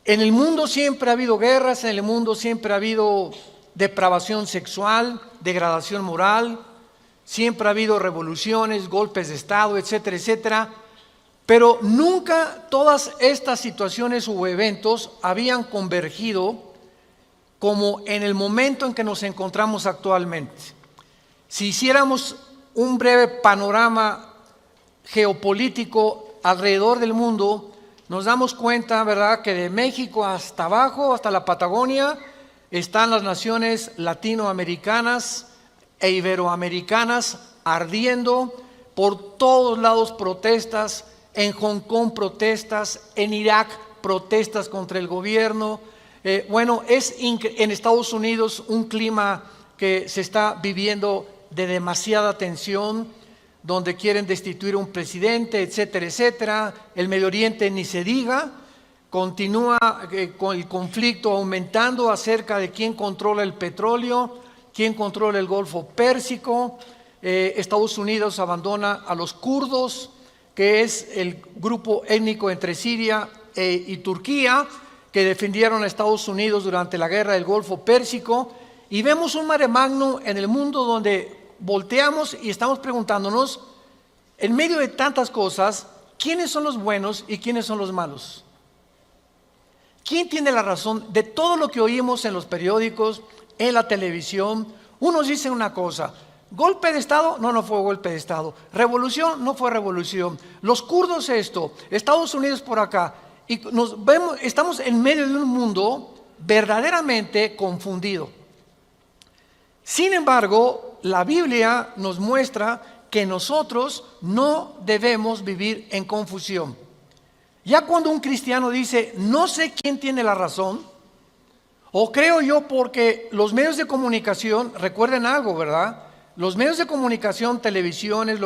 En el mundo siempre ha habido guerras, en el mundo siempre ha habido depravación sexual, degradación moral, siempre ha habido revoluciones, golpes de Estado, etcétera, etcétera. Pero nunca todas estas situaciones o eventos habían convergido como en el momento en que nos encontramos actualmente. Si hiciéramos un breve panorama geopolítico alrededor del mundo, nos damos cuenta, ¿verdad?, que de México hasta abajo, hasta la Patagonia, están las naciones latinoamericanas e iberoamericanas ardiendo, por todos lados protestas, en Hong Kong protestas, en Irak protestas contra el gobierno. Es en Estados Unidos un clima que se está viviendo de demasiada tensión, donde quieren destituir a un presidente, etcétera, etcétera. El Medio Oriente ni se diga, continúa con el conflicto aumentando acerca de quién controla el petróleo, quién controla el Golfo Pérsico. Estados Unidos abandona a los kurdos, que es el grupo étnico entre Siria y Turquía, que defendieron a Estados Unidos durante la guerra del Golfo Pérsico, y vemos un mare magnum en el mundo donde volteamos y estamos preguntándonos, en medio de tantas cosas, ¿quiénes son los buenos y quiénes son los malos? ¿Quién tiene la razón de todo lo que oímos en los periódicos, en la televisión? Unos dicen una cosa: golpe de Estado, no fue golpe de Estado. Revolución, no fue revolución. Los kurdos esto, Estados Unidos por acá. Y estamos en medio de un mundo verdaderamente confundido. Sin embargo, la Biblia nos muestra que nosotros no debemos vivir en confusión. Ya cuando un cristiano dice, no sé quién tiene la razón, o creo yo porque los medios de comunicación, recuerden algo, ¿verdad? Los medios de comunicación, televisiones,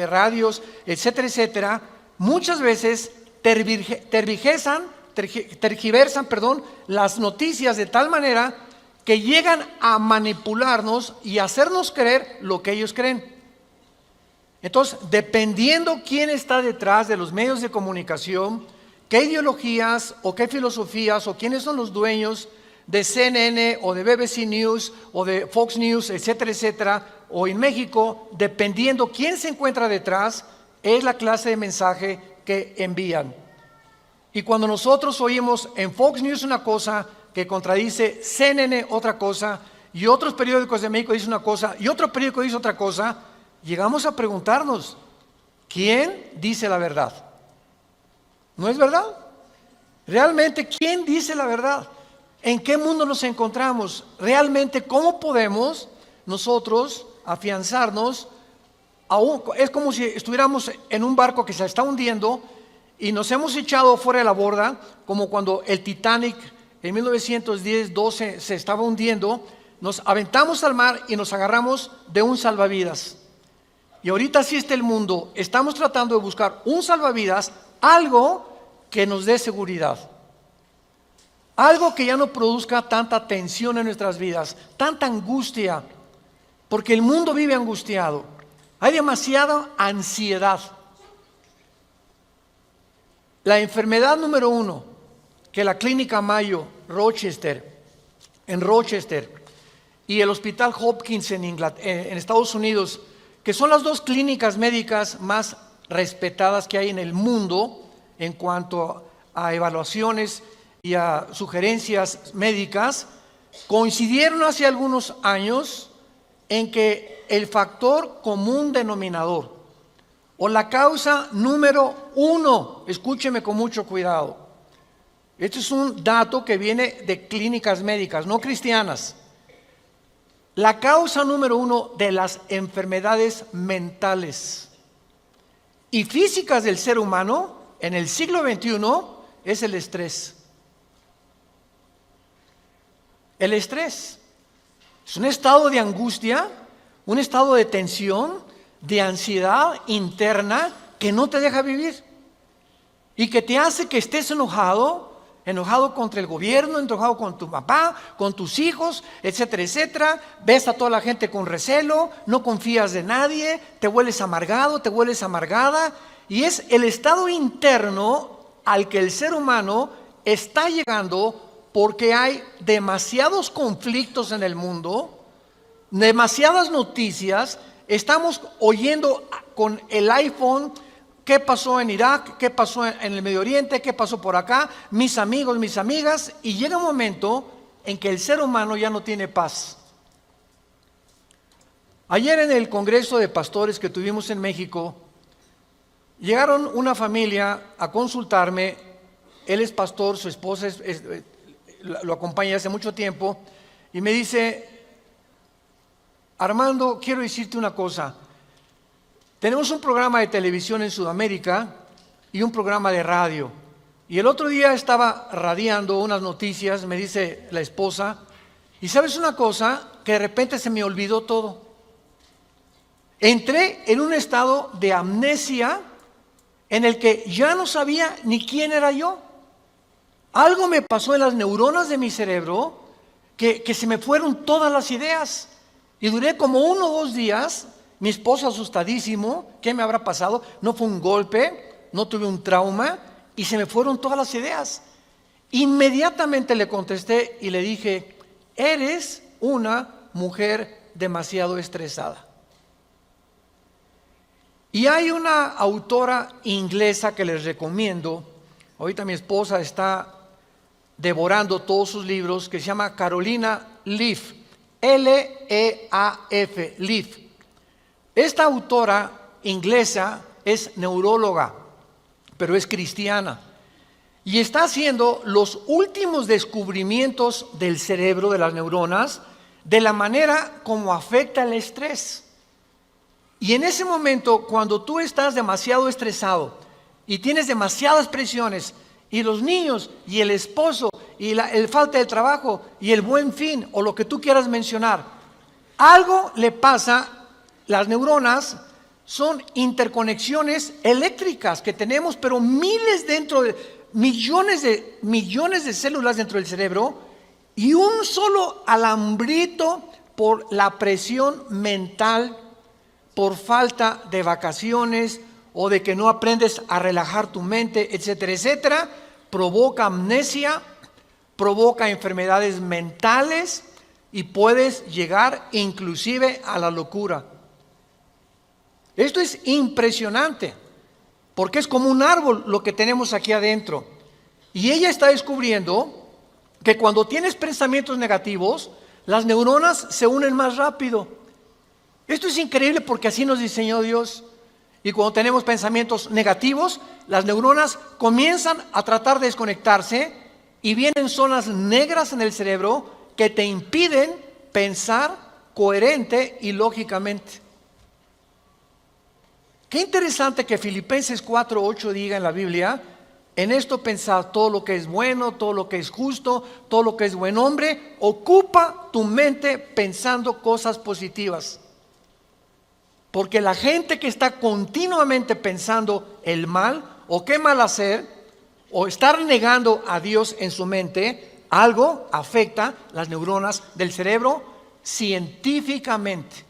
radios, etcétera, etcétera, muchas veces tergiversan las noticias de tal manera que llegan a manipularnos y hacernos creer lo que ellos creen. Entonces, dependiendo quién está detrás de los medios de comunicación, qué ideologías o qué filosofías o quiénes son los dueños de CNN o de BBC News o de Fox News, etcétera, etcétera, o en México, dependiendo quién se encuentra detrás, es la clase de mensaje que envían. Y cuando nosotros oímos en Fox News una cosa que contradice CNN otra cosa, y otros periódicos de México dicen una cosa, y otro periódico dice otra cosa, llegamos a preguntarnos, ¿quién dice la verdad? ¿No es verdad? Realmente, ¿quién dice la verdad? ¿En qué mundo nos encontramos? Realmente, ¿cómo podemos nosotros afianzarnos? Es como si estuviéramos en un barco que se está hundiendo y nos hemos echado fuera de la borda, como cuando el Titanic en 1910-12 se estaba hundiendo. Nos aventamos al mar y nos agarramos de un salvavidas. Y ahorita así está el mundo. Estamos tratando de buscar un salvavidas, algo que nos dé seguridad. Algo que ya no produzca tanta tensión en nuestras vidas, tanta angustia, porque el mundo vive angustiado. Hay demasiada ansiedad. La enfermedad número 1 que la Clínica Mayo en Rochester y el Hospital Hopkins en Estados Unidos, que son las dos clínicas médicas más respetadas que hay en el mundo en cuanto a evaluaciones y a sugerencias médicas, coincidieron hace algunos años en que el factor común denominador o la causa número 1, escúcheme con mucho cuidado, este es un dato que viene de clínicas médicas, no cristianas. La causa número 1 de las enfermedades mentales y físicas del ser humano en el siglo XXI es el estrés. El estrés es un estado de angustia, un estado de tensión, de ansiedad interna que no te deja vivir y que te hace que estés enojado contra el gobierno, enojado con tu papá, con tus hijos, etcétera, etcétera. Ves a toda la gente con recelo, no confías de nadie, te vuelves amargado, te vuelves amargada, y es el estado interno al que el ser humano está llegando porque hay demasiados conflictos en el mundo, demasiadas noticias. Estamos oyendo con el iPhone qué pasó en Irak, qué pasó en el Medio Oriente, qué pasó por acá, mis amigos, mis amigas, y llega un momento en que el ser humano ya no tiene paz. Ayer en el Congreso de Pastores que tuvimos en México, llegaron una familia a consultarme. Él es pastor, su esposa lo acompaña hace mucho tiempo, y me dice: Armando, quiero decirte una cosa. Tenemos un programa de televisión en Sudamérica y un programa de radio. Y el otro día estaba radiando unas noticias, me dice la esposa, y ¿sabes una cosa? Que de repente se me olvidó todo. Entré en un estado de amnesia en el que ya no sabía ni quién era yo. Algo me pasó en las neuronas de mi cerebro que se me fueron todas las ideas. Y duré como 1 o 2 días, mi esposo asustadísimo, ¿qué me habrá pasado? No fue un golpe, no tuve un trauma, y se me fueron todas las ideas. Inmediatamente le contesté y le dije: eres una mujer demasiado estresada. Y hay una autora inglesa que les recomiendo, ahorita mi esposa está devorando todos sus libros, que se llama Carolina Leaf, L-E-A-F, Leaf. Esta autora inglesa es neuróloga, pero es cristiana, y está haciendo los últimos descubrimientos del cerebro, de las neuronas, de la manera como afecta el estrés. Y en ese momento, cuando tú estás demasiado estresado y tienes demasiadas presiones, y los niños, y el esposo, y el falta de trabajo, y el buen fin, o lo que tú quieras mencionar, algo le pasa. Las neuronas son interconexiones eléctricas que tenemos, pero millones de células dentro del cerebro, y un solo alambrito por la presión mental, por falta de vacaciones o de que no aprendes a relajar tu mente, etcétera, etcétera, provoca amnesia, provoca enfermedades mentales y puedes llegar inclusive a la locura. Esto es impresionante, porque es como un árbol lo que tenemos aquí adentro. Y ella está descubriendo que cuando tienes pensamientos negativos, las neuronas se unen más rápido. Esto es increíble porque así nos diseñó Dios. Y cuando tenemos pensamientos negativos, las neuronas comienzan a tratar de desconectarse y vienen zonas negras en el cerebro que te impiden pensar coherente y lógicamente. Qué interesante que Filipenses 4:8 diga en la Biblia: en esto pensad, todo lo que es bueno, todo lo que es justo, todo lo que es buen hombre, ocupa tu mente pensando cosas positivas. Porque la gente que está continuamente pensando el mal, o qué mal hacer, o estar negando a Dios en su mente, algo afecta las neuronas del cerebro científicamente.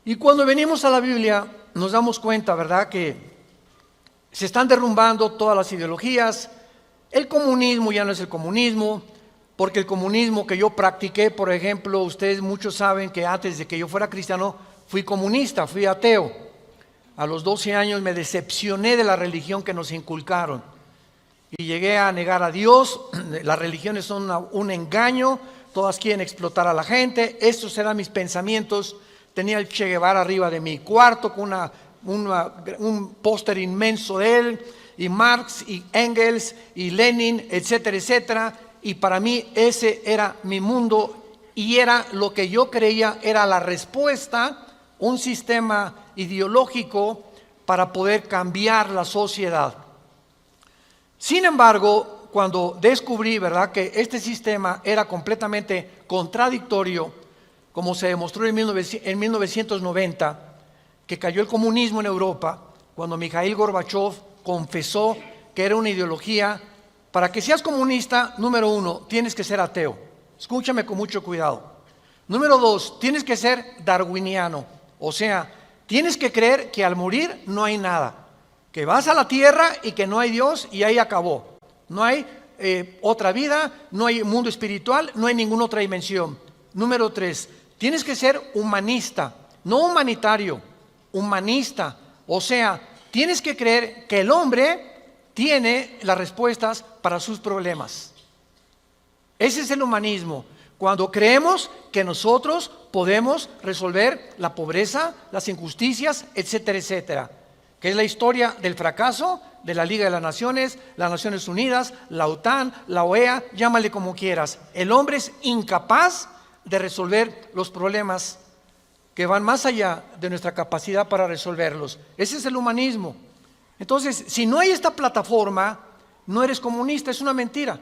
Y cuando venimos a la Biblia nos damos cuenta, ¿verdad?, que se están derrumbando todas las ideologías. El comunismo ya no es el comunismo, porque el comunismo que yo practiqué, por ejemplo, ustedes muchos saben que antes de que yo fuera cristiano fui comunista, fui ateo. A los 12 años me decepcioné de la religión que nos inculcaron y llegué a negar a Dios. Las religiones son un engaño, todas quieren explotar a la gente. Estos eran mis pensamientos. Tenía el Che Guevara arriba de mi cuarto con un póster inmenso de él, y Marx y Engels y Lenin, etcétera, etcétera. Y para mí ese era mi mundo y era lo que yo creía era la respuesta, un sistema ideológico para poder cambiar la sociedad. Sin embargo, cuando descubrí, ¿verdad?, que este sistema era completamente contradictorio, como se demostró en 1990, que cayó el comunismo en Europa, cuando Mikhail Gorbachev confesó que era una ideología. Para que seas comunista, número 1, tienes que ser ateo. Escúchame con mucho cuidado. Número 2, tienes que ser darwiniano. O sea, tienes que creer que al morir no hay nada. que vas a la tierra y que no hay Dios y ahí acabó. No hay otra vida, no hay mundo espiritual, no hay ninguna otra dimensión. Número 3, tienes que ser humanista, no humanitario, humanista. O sea, tienes que creer que el hombre tiene las respuestas para sus problemas. Ese es el humanismo. Cuando creemos que nosotros podemos resolver la pobreza, las injusticias, etcétera, etcétera. Que es la historia del fracaso de la Liga de las Naciones Unidas, la OTAN, la OEA, llámale como quieras. El hombre es incapaz de resolver los problemas que van más allá de nuestra capacidad para resolverlos. Ese es el humanismo. Entonces, si no hay esta plataforma, no eres comunista, es una mentira.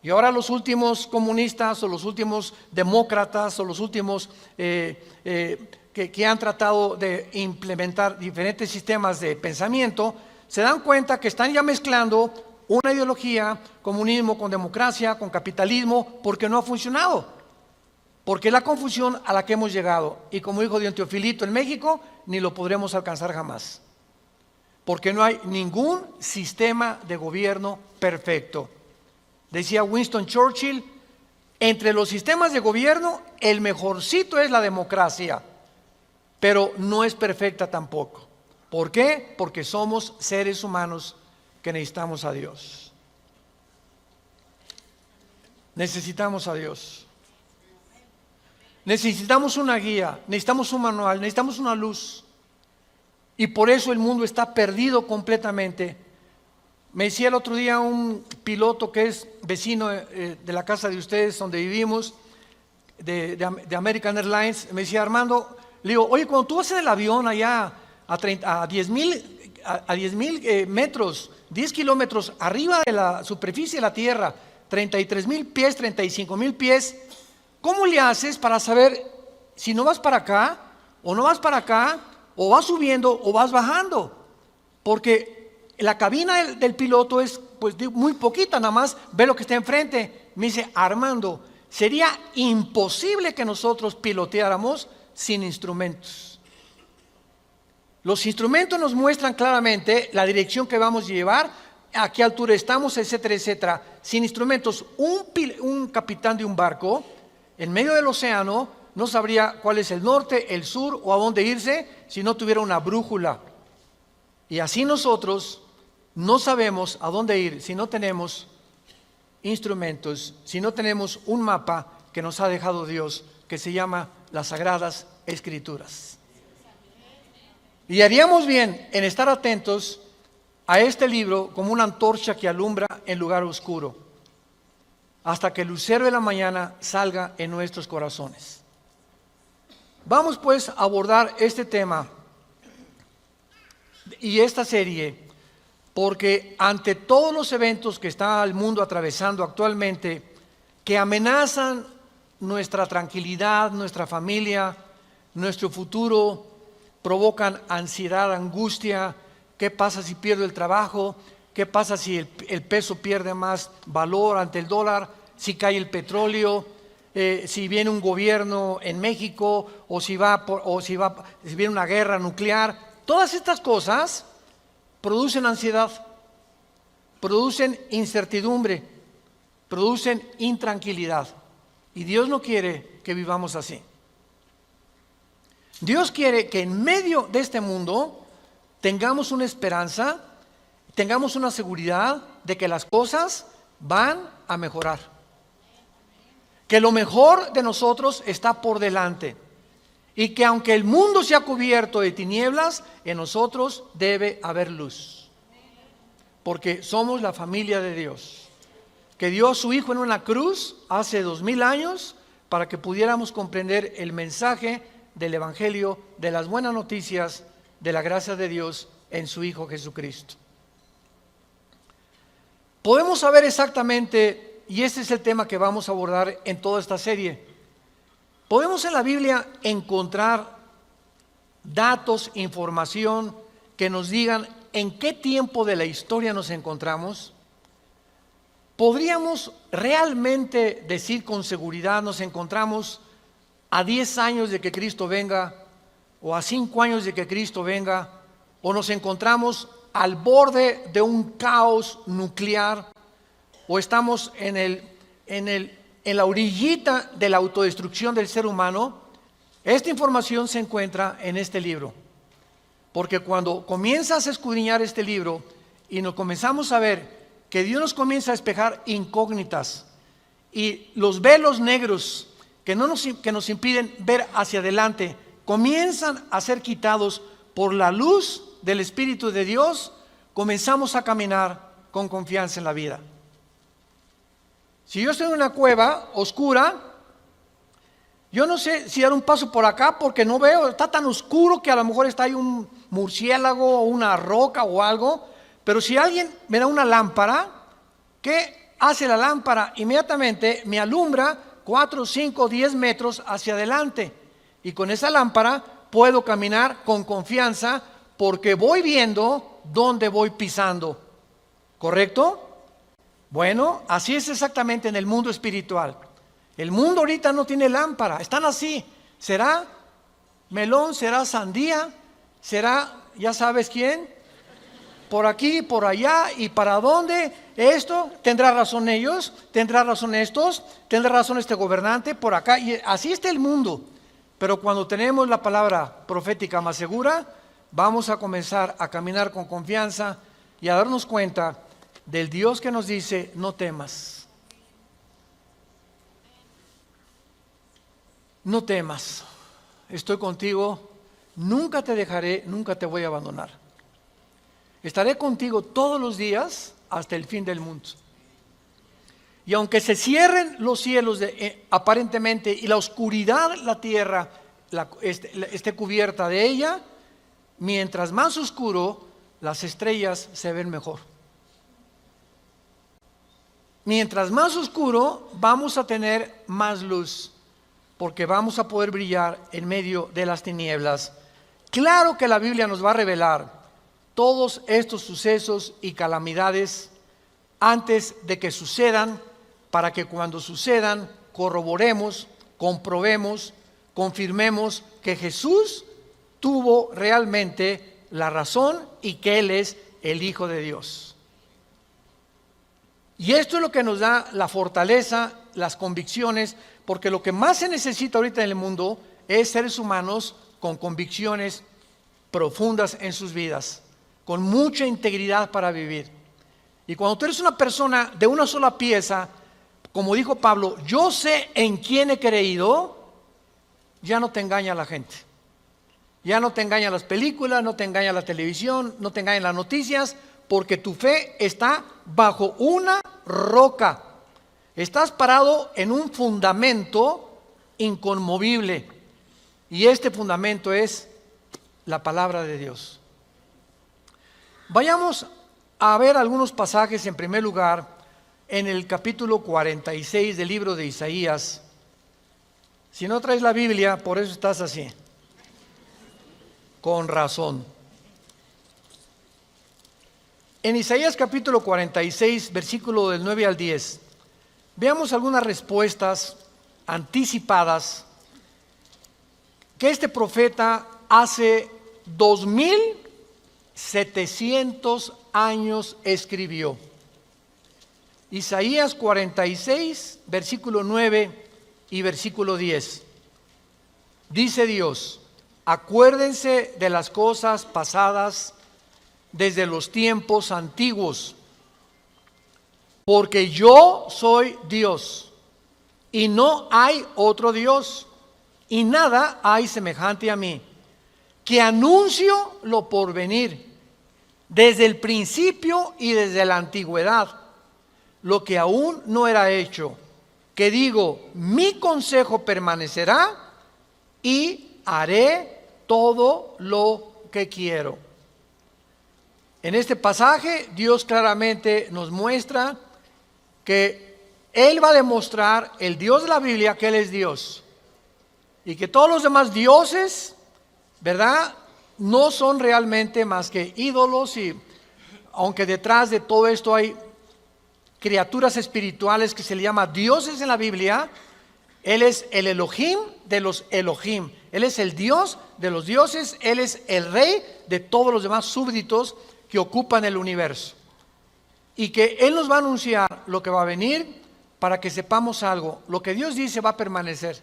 Y ahora los últimos comunistas o los últimos demócratas o los últimos que han tratado de implementar diferentes sistemas de pensamiento, se dan cuenta que están ya mezclando una ideología, comunismo con democracia, con capitalismo, porque no ha funcionado. Porque es la confusión a la que hemos llegado. Y como dijo don Teofilito en México, ni lo podremos alcanzar jamás. Porque no hay ningún sistema de gobierno perfecto. Decía Winston Churchill, entre los sistemas de gobierno, el mejorcito es la democracia, pero no es perfecta tampoco. ¿Por qué? Porque somos seres humanos que necesitamos a Dios. Necesitamos a Dios. Necesitamos una guía, necesitamos un manual, necesitamos una luz. Y por eso el mundo está perdido completamente. Me decía el otro día un piloto que es vecino de la casa de ustedes donde vivimos, de American Airlines, me decía: Armando, le digo, oye, cuando tú vas en el avión allá a 10,000 metros, 10 kilómetros arriba de la superficie de la tierra, 33,000 pies, 35,000 pies, ¿cómo le haces para saber si no vas para acá o no vas para acá, o vas subiendo o vas bajando? Porque la cabina del piloto es pues muy poquita, nada más ve lo que está enfrente. Me dice: Armando, sería imposible que nosotros piloteáramos sin instrumentos. Los instrumentos nos muestran claramente la dirección que vamos a llevar, a qué altura estamos, etcétera, etcétera. Sin instrumentos, un capitán de un barco en medio del océano no sabría cuál es el norte, el sur o a dónde irse si no tuviera una brújula. Y así nosotros no sabemos a dónde ir si no tenemos instrumentos, si no tenemos un mapa que nos ha dejado Dios, que se llama las Sagradas Escrituras. Y haríamos bien en estar atentos a este libro como una antorcha que alumbra en lugar oscuro, hasta que el lucero de la mañana salga en nuestros corazones. Vamos pues a abordar este tema y esta serie, porque ante todos los eventos que está el mundo atravesando actualmente, que amenazan nuestra tranquilidad, nuestra familia, nuestro futuro, provocan ansiedad, angustia. ¿Qué pasa si pierdo el trabajo? ¿Qué pasa si el peso pierde más valor ante el dólar? Si cae el petróleo, si viene un gobierno en México, o si viene una guerra nuclear. Todas estas cosas producen ansiedad, producen incertidumbre, producen intranquilidad. Y Dios no quiere que vivamos así. Dios quiere que en medio de este mundo tengamos una esperanza, tengamos una seguridad de que las cosas van a mejorar. Que lo mejor de nosotros está por delante. Y que aunque el mundo sea cubierto de tinieblas, en nosotros debe haber luz. Porque somos la familia de Dios, que dio a su Hijo en una cruz hace 2000 años para que pudiéramos comprender el mensaje del Evangelio, de las buenas noticias, de la gracia de Dios en su Hijo Jesucristo. Podemos saber exactamente, y este es el tema que vamos a abordar en toda esta serie, podemos en la Biblia encontrar datos, información que nos digan en qué tiempo de la historia nos encontramos. ¿Podríamos realmente decir con seguridad nos encontramos a 10 años de que Cristo venga, o a 5 años de que Cristo venga, o nos encontramos al borde de un caos nuclear o estamos en la orillita de la autodestrucción del ser humano, esta información se encuentra en este libro. Porque cuando comienzas a escudriñar este libro y nos comenzamos a ver que Dios nos comienza a despejar incógnitas y los velos negros que nos impiden ver hacia adelante comienzan a ser quitados por la luz del Espíritu de Dios, comenzamos a caminar con confianza en la vida. Si yo estoy en una cueva oscura, yo no sé si dar un paso por acá porque no veo, está tan oscuro que a lo mejor está ahí un murciélago o una roca o algo, pero si alguien me da una lámpara, ¿qué hace la lámpara? Inmediatamente me alumbra 4, 5, 10 metros hacia adelante y con esa lámpara puedo caminar con confianza porque voy viendo dónde voy pisando, ¿correcto? Bueno, así es exactamente en el mundo espiritual. El mundo ahorita no tiene lámpara, están así. ¿Será melón? ¿Será sandía? ¿Será, ya sabes quién? Por aquí, por allá, ¿y para dónde? Esto, ¿tendrá razón ellos? ¿Tendrá razón estos? ¿Tendrá razón este gobernante? Por acá, y así está el mundo. Pero cuando tenemos la palabra profética más segura, vamos a comenzar a caminar con confianza y a darnos cuenta del Dios que nos dice, no temas. No temas, estoy contigo, nunca te dejaré, nunca te voy a abandonar. Estaré contigo todos los días hasta el fin del mundo. Y aunque se cierren los cielos aparentemente y la oscuridad, la tierra esté cubierta de ella, mientras más oscuro, las estrellas se ven mejor. Mientras más oscuro, vamos a tener más luz, porque vamos a poder brillar en medio de las tinieblas. Claro que la Biblia nos va a revelar todos estos sucesos y calamidades antes de que sucedan, para que cuando sucedan corroboremos, comprobemos, confirmemos que Jesús tuvo realmente la razón y que Él es el Hijo de Dios. Y esto es lo que nos da la fortaleza, las convicciones, porque lo que más se necesita ahorita en el mundo es seres humanos con convicciones profundas en sus vidas, con mucha integridad para vivir. Y cuando tú eres una persona de una sola pieza, como dijo Pablo, yo sé en quién he creído, ya no te engaña la gente. Ya no te engañan las películas, no te engaña la televisión, no te engañan las noticias, porque tu fe está bajo una roca. Estás parado en un fundamento inconmovible. Y este fundamento es la palabra de Dios. Vayamos a ver algunos pasajes en primer lugar en el capítulo 46 del libro de Isaías. Si no traes la Biblia, por eso estás así. Con razón. En Isaías capítulo 46, versículo del 9 al 10, veamos algunas respuestas anticipadas que este profeta hace 2700 años escribió. Isaías 46, versículo 9 y versículo 10. Dice Dios, acuérdense de las cosas pasadas desde los tiempos antiguos, porque yo soy Dios y no hay otro Dios y nada hay semejante a mí, que anuncio lo porvenir desde el principio y desde la antigüedad, lo que aún no era hecho, que digo, mi consejo permanecerá y haré todo lo que quiero. En este pasaje Dios claramente nos muestra que Él va a demostrar, el Dios de la Biblia, que Él es Dios. Y que todos los demás dioses, ¿verdad?, no son realmente más que ídolos. Y aunque detrás de todo esto hay criaturas espirituales que se le llama dioses en la Biblia, Él es el Elohim de los Elohim. Él es el Dios de los dioses. Él es el rey de todos los demás súbditos que ocupan el universo. Y que Él nos va a anunciar lo que va a venir para que sepamos algo. Lo que Dios dice va a permanecer.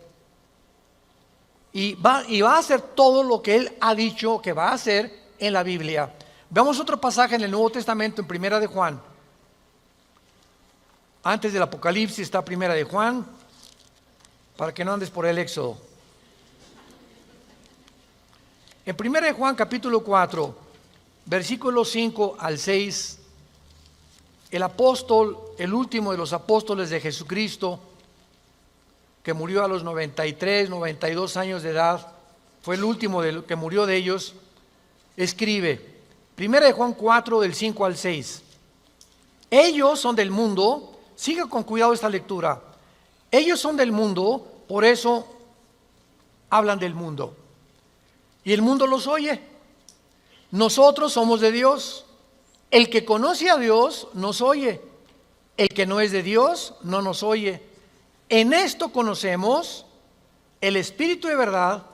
Y va a hacer todo lo que Él ha dicho que va a hacer en la Biblia. Veamos otro pasaje en el Nuevo Testamento, en Primera de Juan. Antes del Apocalipsis está Primera de Juan, para que no andes por el Éxodo. En Primera de Juan, capítulo 4, versículos 5 al 6, el apóstol, el último de los apóstoles de Jesucristo, que murió a los 93, 92 años de edad, fue el último que murió de ellos, escribe, Primera de Juan 4, del 5 al 6, ellos son del mundo. Siga con cuidado esta lectura. Ellos son del mundo, por eso hablan del mundo. Y el mundo los oye. Nosotros somos de Dios. El que conoce a Dios nos oye. El que no es de Dios no nos oye. En esto conocemos el espíritu de verdad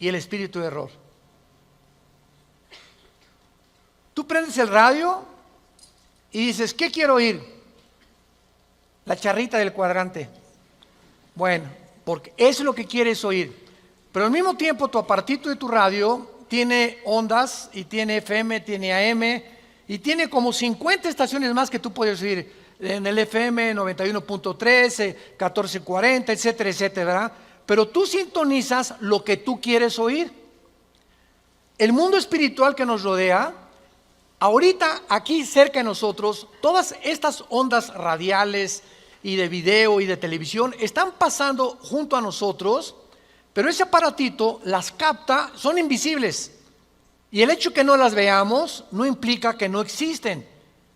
y el espíritu de error. Tú prendes el radio y dices, ¿qué quiero oír? La charrita del cuadrante. Bueno, porque eso es lo que quieres oír. Pero al mismo tiempo tu apartito de tu radio tiene ondas y tiene FM, tiene AM y tiene como 50 estaciones más que tú puedes oír en el FM 91.3, 1440, etcétera, etcétera, ¿verdad? Pero tú sintonizas lo que tú quieres oír. El mundo espiritual que nos rodea, ahorita aquí cerca de nosotros, todas estas ondas radiales y de video y de televisión están pasando junto a nosotros, pero ese aparatito las capta, son invisibles. Y el hecho que no las veamos no implica que no existen,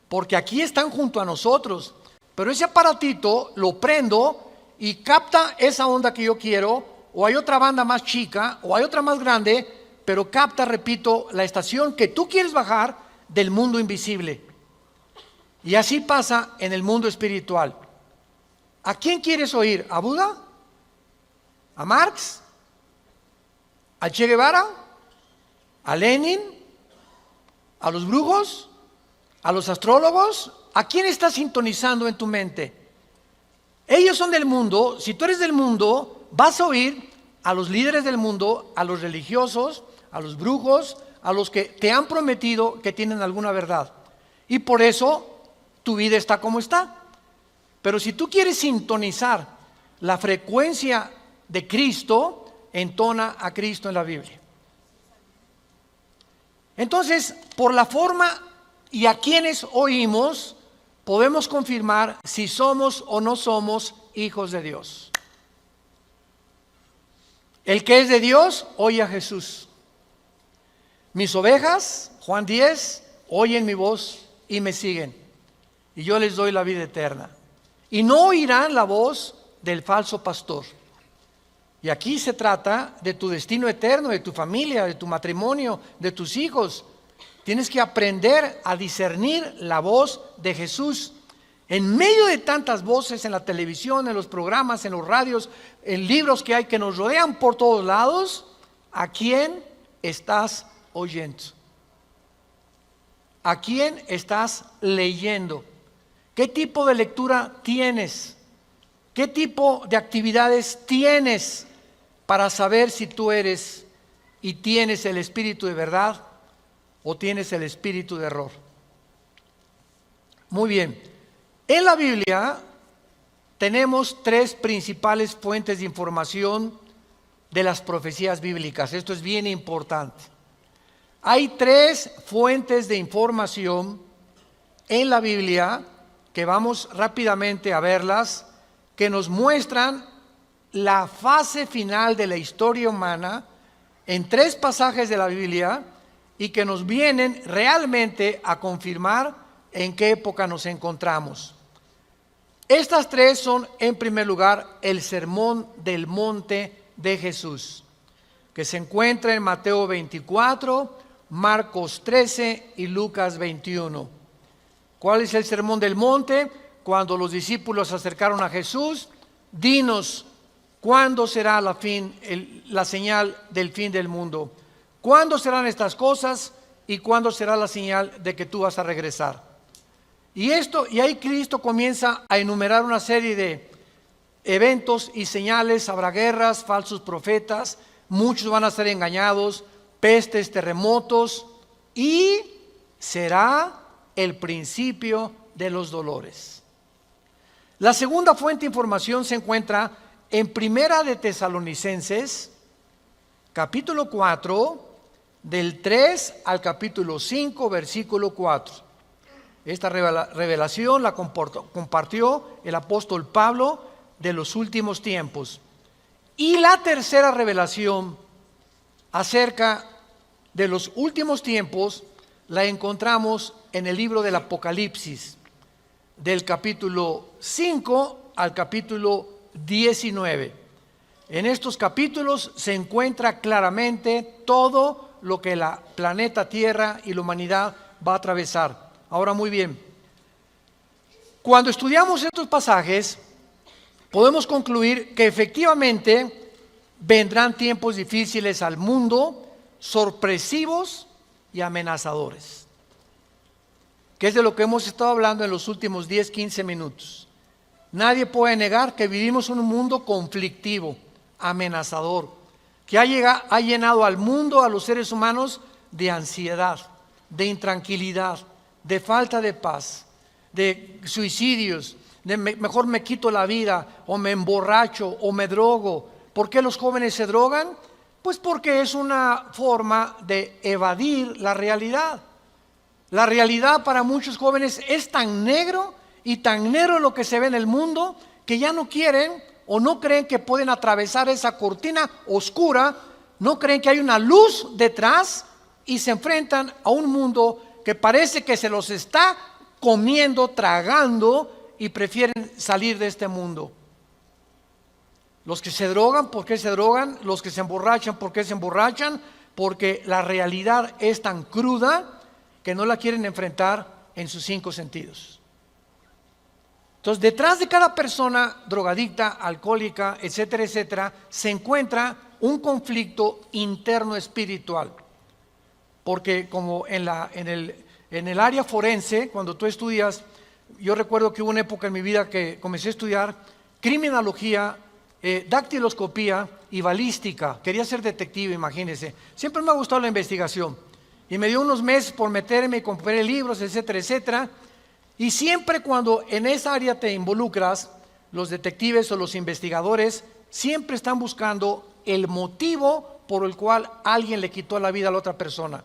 porque aquí están junto a nosotros. Pero ese aparatito lo prendo y capta esa onda que yo quiero, o hay otra banda más chica, o hay otra más grande, pero capta, repito, la estación que tú quieres bajar del mundo invisible. Y así pasa en el mundo espiritual. ¿A quién quieres oír? ¿A Buda? ¿A Marx? ¿A Che Guevara? ¿A Lenin? ¿A los brujos? ¿A los astrólogos? ¿A quién estás sintonizando en tu mente? Ellos son del mundo. Si tú eres del mundo, vas a oír a los líderes del mundo, a los religiosos, a los brujos, a los que te han prometido que tienen alguna verdad. Y por eso tu vida está como está. Pero si tú quieres sintonizar la frecuencia de Cristo, entona a Cristo en la Biblia. Entonces, por la forma y a quienes oímos, podemos confirmar si somos o no somos hijos de Dios. El que es de Dios, oye a Jesús. Mis ovejas, Juan 10, oyen mi voz y me siguen. Y yo les doy la vida eterna. Y no oirán la voz del falso pastor. Y aquí se trata de tu destino eterno, de tu familia, de tu matrimonio, de tus hijos. Tienes que aprender a discernir la voz de Jesús. En medio de tantas voces en la televisión, en los programas, en los radios, en libros que hay que nos rodean por todos lados, ¿a quién estás oyendo? ¿A quién estás leyendo? ¿Qué tipo de lectura tienes? ¿Qué tipo de actividades tienes para saber si tú eres y tienes el espíritu de verdad o tienes el espíritu de error? Muy bien. En la Biblia tenemos tres principales fuentes de información de las profecías bíblicas. Esto es bien importante. Hay tres fuentes de información en la Biblia que vamos rápidamente a verlas, que nos muestran la fase final de la historia humana en tres pasajes de la Biblia y que nos vienen realmente a confirmar en qué época nos encontramos. Estas tres son, en primer lugar, el Sermón del Monte de Jesús, que se encuentra en Mateo 24, Marcos 13 y Lucas 21. ¿Cuál es el Sermón del Monte? Cuando los discípulos se acercaron a Jesús, dinos, ¿cuándo será la señal del fin del mundo? ¿Cuándo serán estas cosas? y cuándo será la señal de que tú vas a regresar. Y ahí Cristo comienza a enumerar una serie de eventos y señales. Habrá guerras, falsos profetas, muchos van a ser engañados, pestes, terremotos, y será el principio de los dolores. La segunda fuente de información se encuentra en Primera de Tesalonicenses, capítulo 4, del 3 al capítulo 5, versículo 4. Esta revelación la compartió el apóstol Pablo de los últimos tiempos. Y la tercera revelación acerca de los últimos tiempos la encontramos en el libro del Apocalipsis, del capítulo 5 al capítulo 19. En estos capítulos se encuentra claramente todo lo que la planeta Tierra y la humanidad va a atravesar. Ahora, muy bien, cuando estudiamos estos pasajes, podemos concluir que efectivamente vendrán tiempos difíciles al mundo, sorpresivos y amenazadores, que es de lo que hemos estado hablando en los últimos 10-15 minutos. Nadie puede negar que vivimos en un mundo conflictivo, amenazador, que ha llenado al mundo, a los seres humanos, de ansiedad, de intranquilidad, de falta de paz, de suicidios, de mejor me quito la vida, o me emborracho, o me drogo. ¿Por qué los jóvenes se drogan? Pues porque es una forma de evadir la realidad. La realidad para muchos jóvenes es tan negro y tan negro lo que se ve en el mundo, que ya no quieren o no creen que pueden atravesar esa cortina oscura, no creen que hay una luz detrás, y se enfrentan a un mundo que parece que se los está comiendo, tragando, y prefieren salir de este mundo. Los que se drogan, ¿por qué se drogan? Los que se emborrachan, ¿por qué se emborrachan? Porque la realidad es tan cruda que no la quieren enfrentar en sus 5 sentidos. Entonces, detrás de cada persona drogadicta, alcohólica, etcétera, etcétera, se encuentra un conflicto interno espiritual. Porque como en el área forense, cuando tú estudias, yo recuerdo que hubo una época en mi vida que comencé a estudiar criminología, dactiloscopía y balística. Quería ser detective, imagínense. Siempre me ha gustado la investigación. Y me dio unos meses por meterme y compré libros, etcétera, etcétera. Y siempre cuando en esa área te involucras, los detectives o los investigadores siempre están buscando el motivo por el cual alguien le quitó la vida a la otra persona.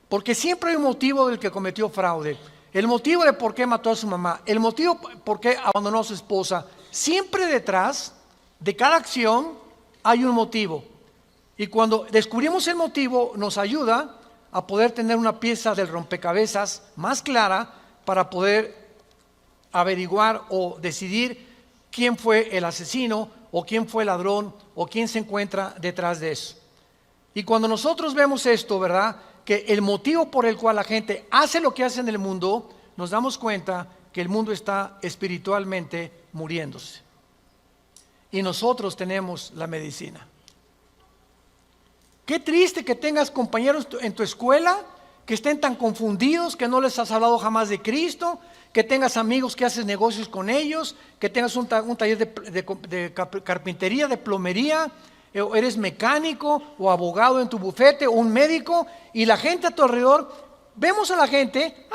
Porque siempre hay un motivo del que cometió fraude. El motivo de por qué mató a su mamá. El motivo por qué abandonó a su esposa. Siempre detrás de cada acción hay un motivo. Y cuando descubrimos el motivo, nos ayuda a poder tener una pieza del rompecabezas más clara para poder averiguar o decidir quién fue el asesino o quién fue el ladrón o quién se encuentra detrás de eso. Y cuando nosotros vemos esto, ¿verdad?, que el motivo por el cual la gente hace lo que hace en el mundo, nos damos cuenta que el mundo está espiritualmente muriéndose. Y nosotros tenemos la medicina. Qué triste que tengas compañeros en tu escuela que estén tan confundidos, que no les has hablado jamás de Cristo, que tengas amigos que haces negocios con ellos, que tengas un taller de carpintería, de plomería, o eres mecánico o abogado en tu bufete o un médico, y la gente a tu alrededor, vemos a la gente,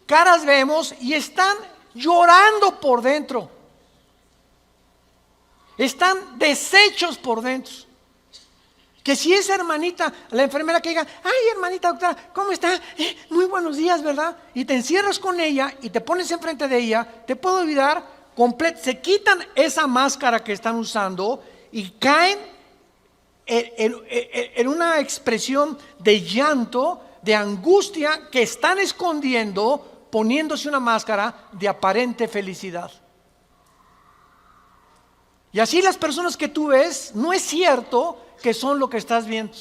caras vemos y están llorando por dentro, están deshechos por dentro. Que si esa hermanita, la enfermera que diga, ay hermanita doctora, ¿cómo está? Muy buenos días, ¿verdad? Y te encierras con ella y te pones enfrente de ella, te puede olvidar se quitan esa máscara que están usando y caen en una expresión de llanto, de angustia, que están escondiendo, poniéndose una máscara de aparente felicidad. Y así las personas que tú ves, no es cierto que son lo que estás viendo.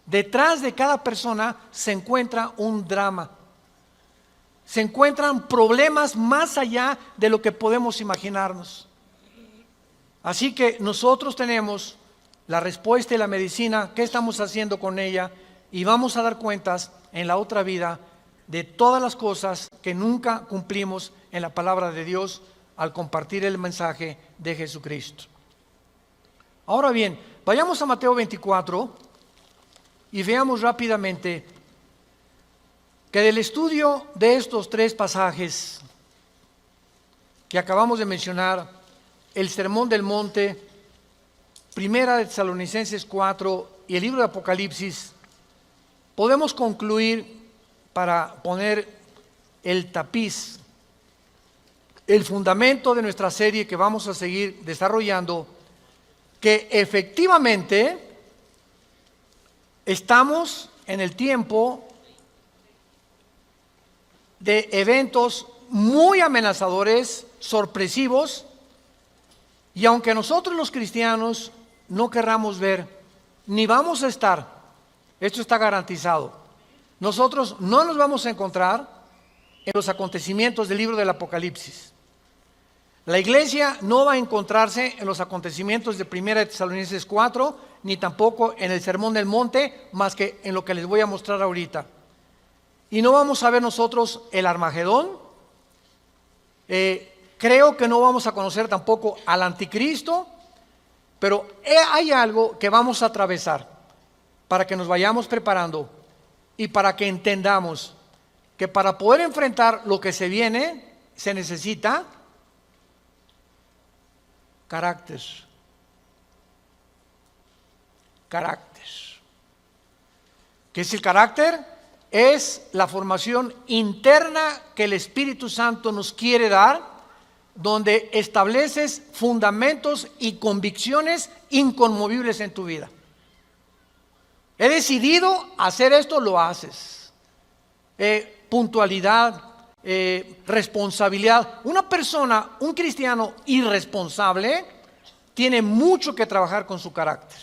Detrás de cada persona se encuentra un drama. Se encuentran problemas más allá de lo que podemos imaginarnos. Así que nosotros tenemos la respuesta y la medicina, qué estamos haciendo con ella, y vamos a dar cuentas en la otra vida de todas las cosas que nunca cumplimos en la palabra de Dios al compartir el mensaje de Jesucristo. Ahora bien, vayamos a Mateo 24 y veamos rápidamente que del estudio de estos tres pasajes que acabamos de mencionar, el Sermón del Monte, Primera de Tesalonicenses 4 y el libro de Apocalipsis, podemos concluir, para poner el tapiz, el fundamento de nuestra serie que vamos a seguir desarrollando, que efectivamente estamos en el tiempo de eventos muy amenazadores, sorpresivos, y aunque nosotros los cristianos no querramos ver, ni vamos a estar, esto está garantizado, nosotros no nos vamos a encontrar en los acontecimientos del libro del Apocalipsis. La iglesia no va a encontrarse en los acontecimientos de Primera de Tesalonicenses 4, ni tampoco en el Sermón del Monte, más que en lo que les voy a mostrar ahorita. Y no vamos a ver nosotros el Armagedón. Creo que no vamos a conocer tampoco al Anticristo, pero hay algo que vamos a atravesar para que nos vayamos preparando y para que entendamos que para poder enfrentar lo que se viene se necesita carácter. Carácter. ¿Qué es el carácter? Es la formación interna que el Espíritu Santo nos quiere dar, donde estableces fundamentos y convicciones inconmovibles en tu vida. He decidido hacer esto, lo haces. Puntualidad, responsabilidad. Una persona, un cristiano irresponsable, tiene mucho que trabajar con su carácter.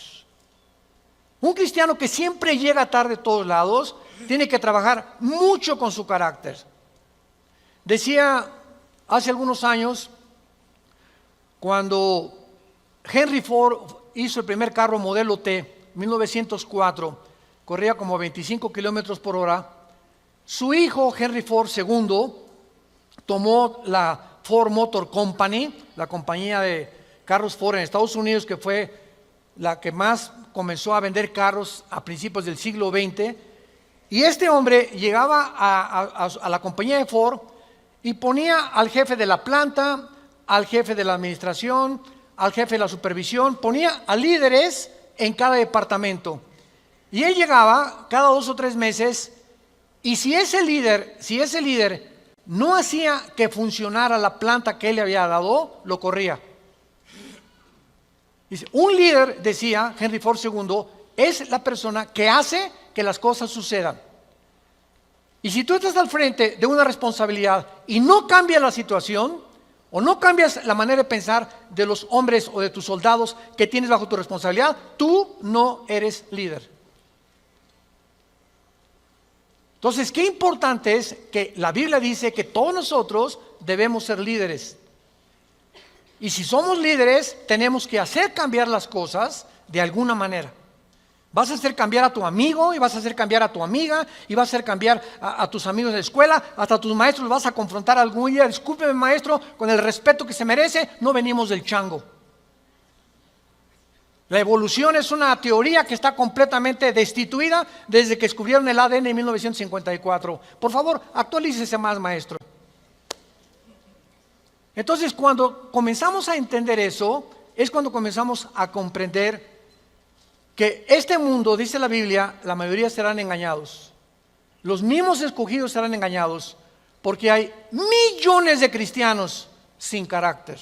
Un cristiano que siempre llega tarde a todos lados, tiene que trabajar mucho con su carácter. Decía hace algunos años, cuando Henry Ford hizo el primer carro modelo T, 1904, corría como 25 kilómetros por hora, su hijo Henry Ford II tomó la Ford Motor Company, la compañía de carros Ford en Estados Unidos, que fue la que más comenzó a vender carros a principios del siglo XX, y este hombre llegaba a la compañía de Ford y ponía al jefe de la planta, al jefe de la administración, al jefe de la supervisión, ponía a líderes en cada departamento. Y él llegaba cada 2 o 3 meses, y si ese líder no hacía que funcionara la planta que él le había dado, lo corría. Dice, un líder, decía Henry Ford II, es la persona que hace que las cosas sucedan. Y si tú estás al frente de una responsabilidad y no cambias la situación, o no cambias la manera de pensar de los hombres o de tus soldados que tienes bajo tu responsabilidad, tú no eres líder. Entonces, qué importante es que la Biblia dice que todos nosotros debemos ser líderes. Y si somos líderes, tenemos que hacer cambiar las cosas de alguna manera. Vas a hacer cambiar a tu amigo, y vas a hacer cambiar a tu amiga, y vas a hacer cambiar a tus amigos de la escuela, hasta a tus maestros los vas a confrontar algún día. Discúlpeme, maestro, con el respeto que se merece, no venimos del chango. La evolución es una teoría que está completamente destituida desde que descubrieron el ADN en 1954. Por favor, actualícese más, maestro. Entonces, cuando comenzamos a entender eso, es cuando comenzamos a comprender que este mundo, dice la Biblia, la mayoría serán engañados. Los mismos escogidos serán engañados, porque hay millones de cristianos sin carácter.